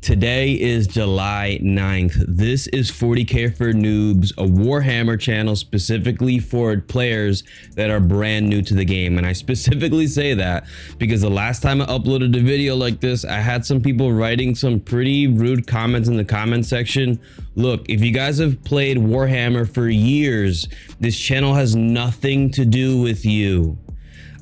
Today is July 9th. This is 40K for Noobs, a Warhammer channel specifically for players that are brand new to the game. And I specifically say that because the last time I uploaded a video like this, I had some people writing some pretty rude comments in the comment section. Look, if you guys have played Warhammer for years, this channel has nothing to do with you.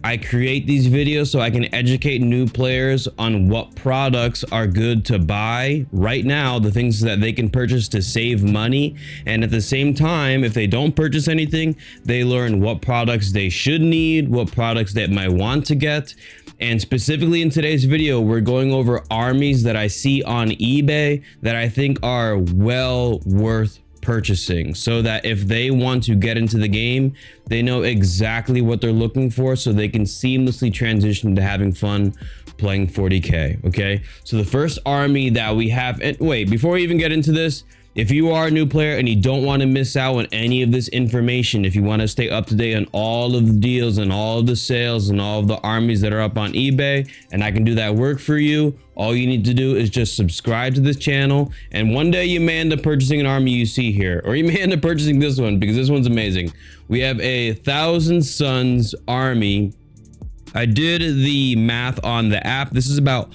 I create these videos so I can educate new players on what products are good to buy right now, the things that they can purchase to save money. And at the same time, if they don't purchase anything, they learn what products they should need, what products they might want to get. And specifically in today's video, we're going over armies that I see on eBay that I think are well worth purchasing, so that if they want to get into the game, they know exactly what they're looking for, so they can seamlessly transition to having fun playing 40K. Okay, so the first army that we have, and wait, before we even get into this, if you are a new player and you don't want to miss out on any of this information, if you want to stay up to date on all of the deals and all of the sales and all of the armies that are up on eBay, and I can do that work for you, all you need to do is just subscribe to this channel. And one day you may end up purchasing an army you see here, or you may end up purchasing this one because this one's amazing. We have a Thousand Suns army. I did the math on the app. This is about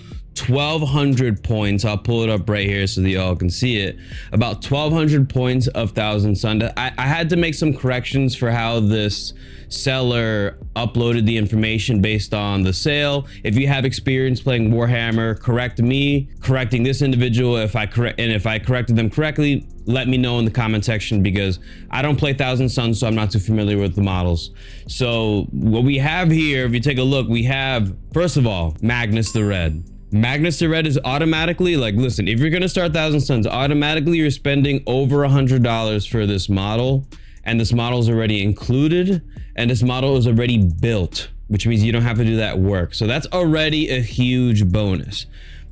1,200 points. I'll pull it up right here so that y'all can see it. About 1,200 points of Thousand Sun. I had to make some corrections for how this seller uploaded the information based on the sale. If you have experience playing Warhammer, correct me correcting this individual. If I corrected them correctly, let me know in the comment section, because I don't play Thousand Suns, so I'm not too familiar with the models. So what we have here, if you take a look, we have, first of all, Magnus the Red. Magnus the Red is automatically, like, listen, if you're gonna start Thousand Suns, automatically you're spending over $100 for this model, and this model is already included, and this model is already built, which means you don't have to do that work. So that's already a huge bonus.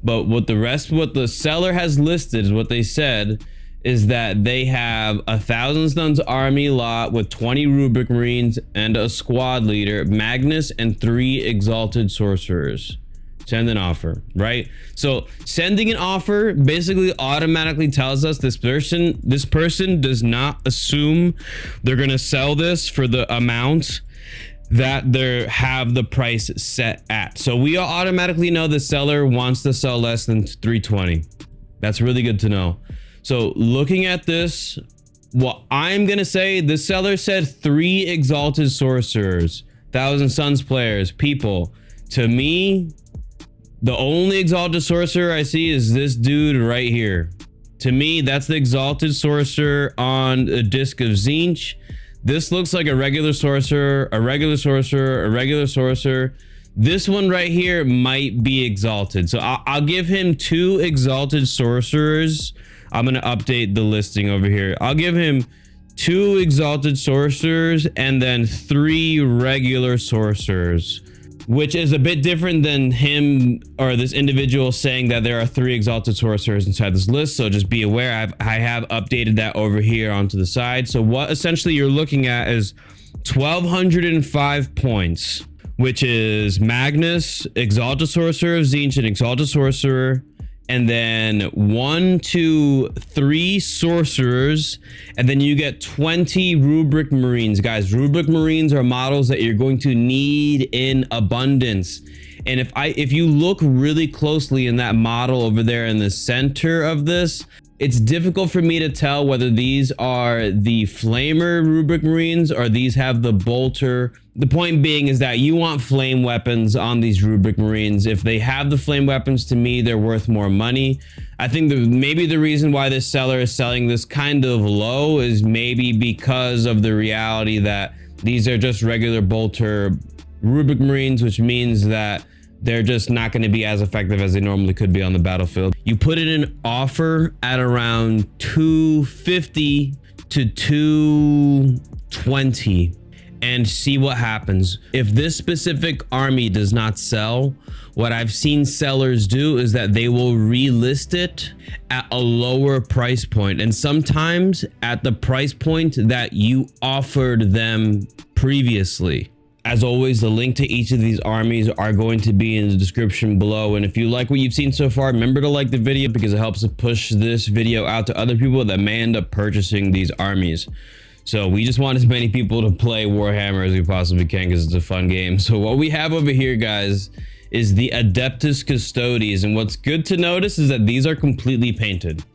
But what the seller has listed, is what they said, is that they have a Thousand Suns army lot with 20 Rubric Marines and a squad leader, Magnus, and 3 Exalted Sorcerers. Send an offer, right? So sending an offer basically automatically tells us this person does not assume they're gonna sell this for the amount that they have the price set at. So we automatically know the seller wants to sell less than 320. That's really good to know. So looking at this, what I'm gonna say, the seller said 3 Exalted Sorcerers, Thousand Suns players, people. To me, the only Exalted Sorcerer I see is this dude right here. To me, that's the Exalted Sorcerer on a disc of Tzeentch. This looks like a regular sorcerer, a regular sorcerer, a regular sorcerer. This one right here might be Exalted. So I'll give him 2 Exalted Sorcerers. I'm gonna update the listing over here. I'll give him 2 Exalted Sorcerers and then 3 regular sorcerers, which is a bit different than him or this individual saying that there are 3 Exalted Sorcerers inside this list. So just be aware, I have updated that over here onto the side. So what essentially you're looking at is 1,205 points, which is Magnus, Exalted Sorcerer of Tzeentch, and Exalted Sorcerer, and then 1, 2, 3 sorcerers, and then you get 20 Rubric Marines. Guys, Rubric Marines are models that you're going to need in abundance. And if you look really closely in that model over there in the center of this, it's difficult for me to tell whether these are the Flamer Rubric Marines or these have the Bolter. The point being is that you want flame weapons on these Rubric Marines. If they have the flame weapons, to me, they're worth more money. I think maybe the reason why this seller is selling this kind of low is maybe because of the reality that these are just regular Bolter Rubric Marines, which means that they're just not going to be as effective as they normally could be on the battlefield. You put in an offer at around 250 to 220 and see what happens. If this specific army does not sell, what I've seen sellers do is that they will relist it at a lower price point, and sometimes at the price point that you offered them previously. As always, the link to each of these armies are going to be in the description below. And if you like what you've seen so far, remember to like the video because it helps to push this video out to other people that may end up purchasing these armies. So we just want as many people to play Warhammer as we possibly can because it's a fun game. So what we have over here, guys, is the Adeptus CUSTODES. And what's good to notice is that these are completely painted.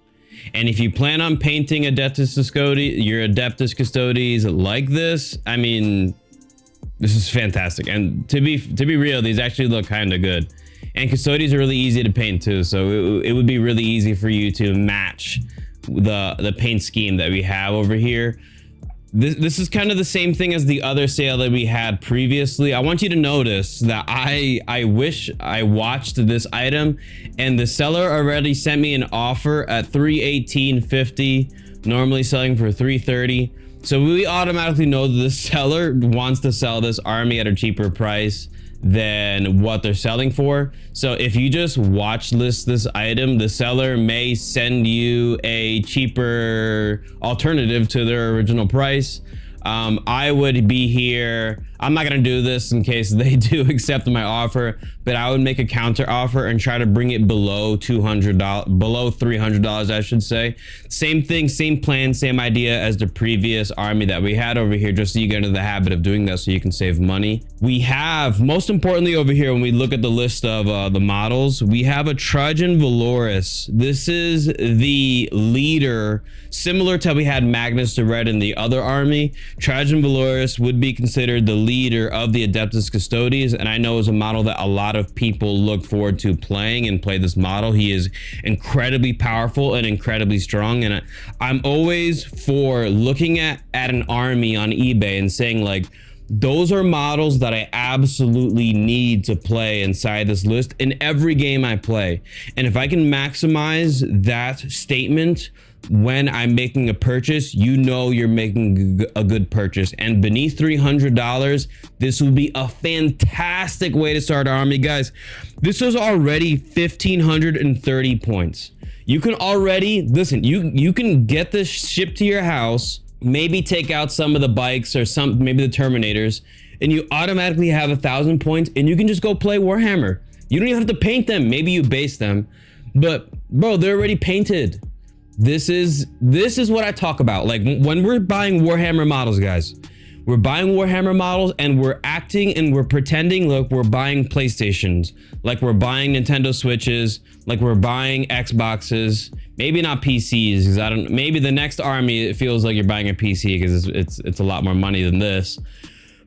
And if you plan on painting Adeptus CUSTODES, your Adeptus CUSTODES like this, I mean, this is fantastic. And to be real, these actually look kind of good. And CUSTODES are really easy to paint too. So it would be really easy for you to match the paint scheme that we have over here. This is kind of the same thing as the other sale that we had previously. I want you to notice that I wish I watched this item and the seller already sent me an offer at $318.50, normally selling for $330. So we automatically know that the seller wants to sell this army at a cheaper price than what they're selling for. So if you just watch list this item, the seller may send you a cheaper alternative to their original price. I would be here. I'm not gonna do this in case they do accept my offer, but I would make a counter offer and try to bring it below $200, below $300, I should say. Same thing, same plan, same idea as the previous army that we had over here, just so you get into the habit of doing that so you can save money. We have, most importantly over here, when we look at the list of the models, we have a Trajan Valoris. This is the leader, similar to how we had Magnus the Red in the other army. Trajan Valoris would be considered the leader of the Adeptus CUSTODES, and I know is a model that a lot of people look forward to playing and play this model. He is incredibly powerful and incredibly strong, and I'm always for looking at an army on eBay and saying, like, those are models that I absolutely need to play inside this list in every game I play. And if I can maximize that statement when I'm making a purchase, you know you're making a good purchase. And beneath $300, this would be a fantastic way to start an army. Guys, this is already 1,530 points. You can already, listen, you can get this shipped to your house, maybe take out some of the bikes or maybe the Terminators, and you automatically have 1,000 points and you can just go play Warhammer. You don't even have to paint them. Maybe you base them, but bro, they're already painted. This is what I talk about. Like when we're buying Warhammer models, guys, we're buying Warhammer models and we're acting and we're pretending like we're buying PlayStations, like we're buying Nintendo Switches, like we're buying Xboxes, maybe not PCs, because maybe the next army, it feels like you're buying a PC because it's a lot more money than this.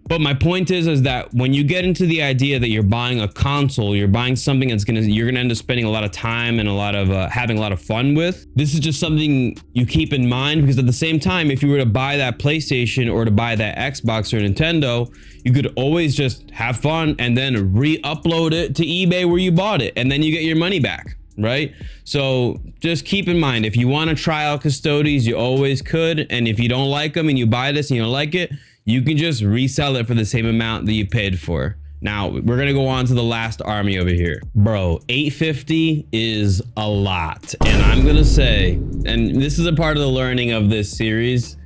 But my point is that when you get into the idea that you're buying a console, you're buying something that's you're gonna end up spending a lot of time and a lot of having a lot of fun with. This is just something you keep in mind, because at the same time, if you were to buy that PlayStation or to buy that Xbox or Nintendo, you could always just have fun and then re-upload it to eBay where you bought it, and then you get your money back, right? So just keep in mind, if you want to try out CUSTODES, you always could. And if you don't like them and you buy this and you don't like it, you can just resell it for the same amount that you paid for. Now we're gonna go on to the last army over here. Bro, 850 is a lot. And I'm gonna say, and this is a part of the learning of this series,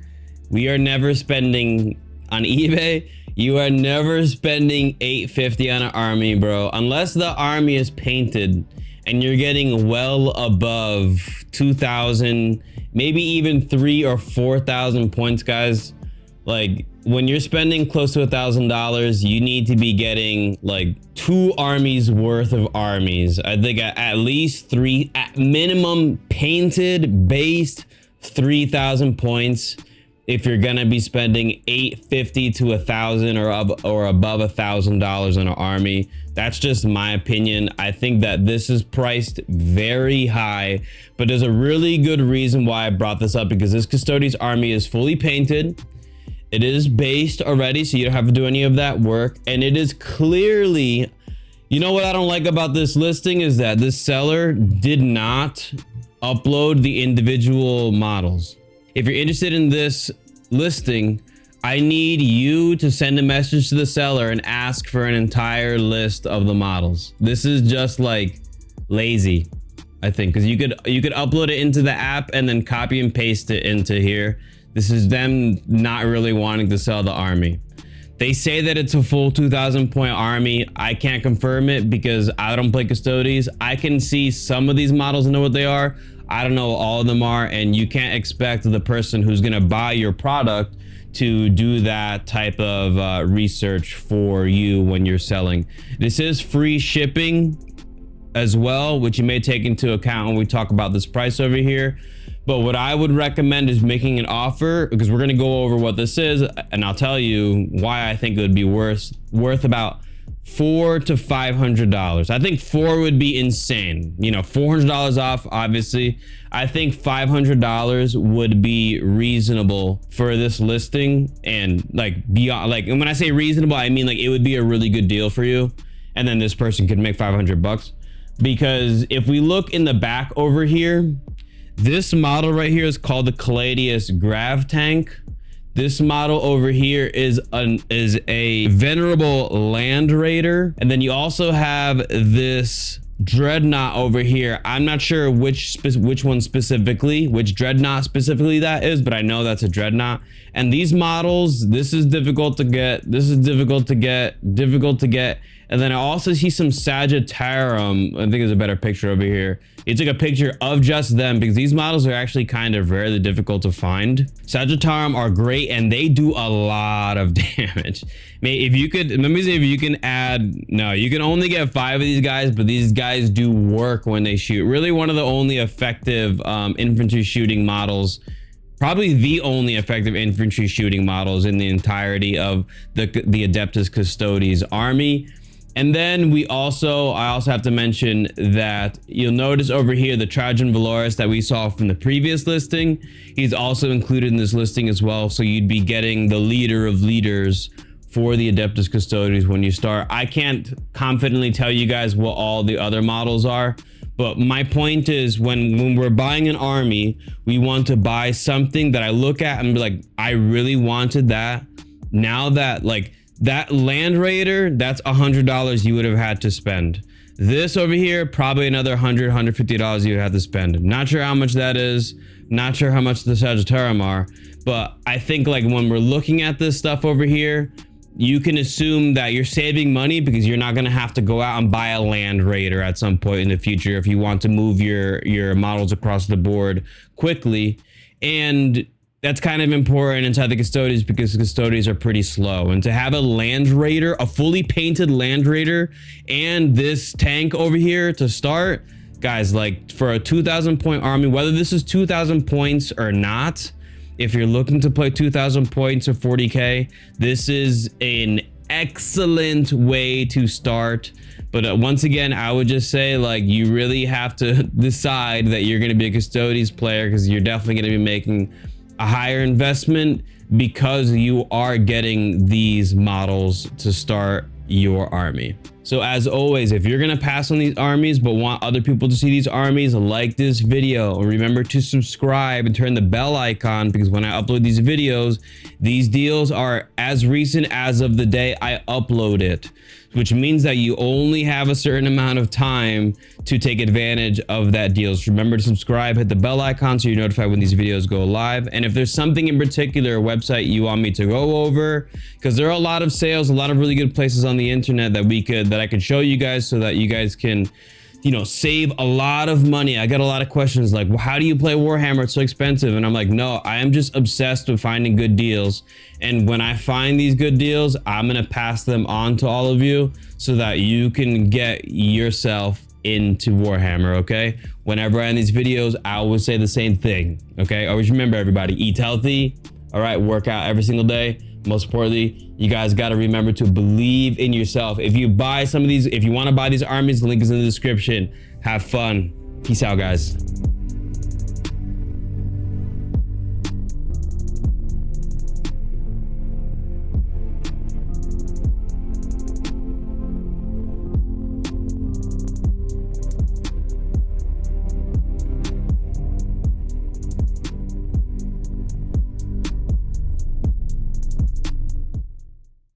we are never spending on eBay. You are never spending 850 on an army, bro, unless the army is painted and you're getting well above 2,000, maybe even 3,000 or 4,000 points, guys. Like when you're spending close to $1,000, you need to be getting like 2 armies worth of armies. I think at least 3, at minimum, painted, based, 3,000 points. If you're gonna be spending $850 to $1,000 or above $1,000 on an army, that's just my opinion. I think that this is priced very high, but there's a really good reason why I brought this up, because this CUSTODES army is fully painted. It is based already, so you don't have to do any of that work. And it is clearly, you know what I don't like about this listing is that this seller did not upload the individual models. If you're interested in this listing, I need you to send a message to the seller and ask for an entire list of the models. This is just like lazy, I think, because you could upload it into the app and then copy and paste it into here. This is them not really wanting to sell the army. They say that it's a full 2,000 point army. I can't confirm it because I don't play Custodes. I can see some of these models and know what they are. I don't know what all of them are, and you can't expect the person who's gonna buy your product to do that type of research for you when you're selling. This is free shipping as well, which you may take into account when we talk about this price over here. But what I would recommend is making an offer, because we're going to go over what this is, and I'll tell you why I think it would be worth about $400 to $500. I think 4 would be insane. You know, $400 off, obviously. I think $500 would be reasonable for this listing, and like beyond, like, and when I say reasonable, I mean like it would be a really good deal for you, and then this person could make 500 bucks. Because if we look in the back over here, this model right here is called the Caladius Grav Tank. This model over here is a venerable Land Raider, and then you also have this Dreadnought over here. I'm not sure which one specifically, which Dreadnought specifically that is, but I know that's a Dreadnought. And these models, this is difficult to get. This is difficult to get. And then I also see some Sagittarium. I think there's a better picture over here. He took a picture of just them because these models are actually kind of rarely difficult to find. Sagittarium are great and they do a lot of damage. If you could, let me see if you can add, no, you can only get 5 of these guys, but these guys do work when they shoot. Really one of the only effective infantry shooting models, probably the only effective infantry shooting models in the entirety of the Adeptus Custodes army. And then I also have to mention that you'll notice over here the Trajan Valoris that we saw from the previous listing. He's also included in this listing as well. So you'd be getting the leader of leaders for the Adeptus Custodes when you start. I can't confidently tell you guys what all the other models are, but my point is when we're buying an army, we want to buy something that I look at and be like, I really wanted that. Now that like, that Land Raider, that's $100 you would have had to spend. This over here, probably another $100, $150 you have to spend. Not sure how much that is. Not sure how much the Sagittarium are. But I think like when we're looking at this stuff over here, you can assume that you're saving money because you're not going to have to go out and buy a Land Raider at some point in the future if you want to move your models across the board quickly. And that's kind of important inside the Custodes because the Custodes are pretty slow. And to have a Land Raider, a fully painted Land Raider, and this tank over here to start, guys, like for a 2,000 point army, whether this is 2,000 points or not, if you're looking to play 2,000 points or 40K, this is an excellent way to start. But once again, I would just say like you really have to decide that you're going to be a Custodes player because you're definitely going to be making a higher investment because you are getting these models to start your army. So as always, if you're gonna pass on these armies but want other people to see these armies, like this video and remember to subscribe and turn the bell icon because when I upload these videos, these deals are as recent as of the day I upload it, which means that you only have a certain amount of time to take advantage of that deal. So remember to subscribe, hit the bell icon so you're notified when these videos go live. And if there's something in particular, a website you want me to go over, because there are a lot of sales, a lot of really good places on the internet that I could show you guys so that you guys can, you know, save a lot of money. I got a lot of questions like, well, how do you play Warhammer? It's so expensive. And I'm like, no, I am just obsessed with finding good deals. And when I find these good deals, I'm going to pass them on to all of you so that you can get yourself into Warhammer. Okay. Whenever I end these videos, I always say the same thing. Okay. Always remember, everybody, eat healthy. All right. Work out every single day. Most importantly, you guys got to remember to believe in yourself. If you buy some of these, if you want to buy these armies, the link is in the description. Have fun. Peace out, guys.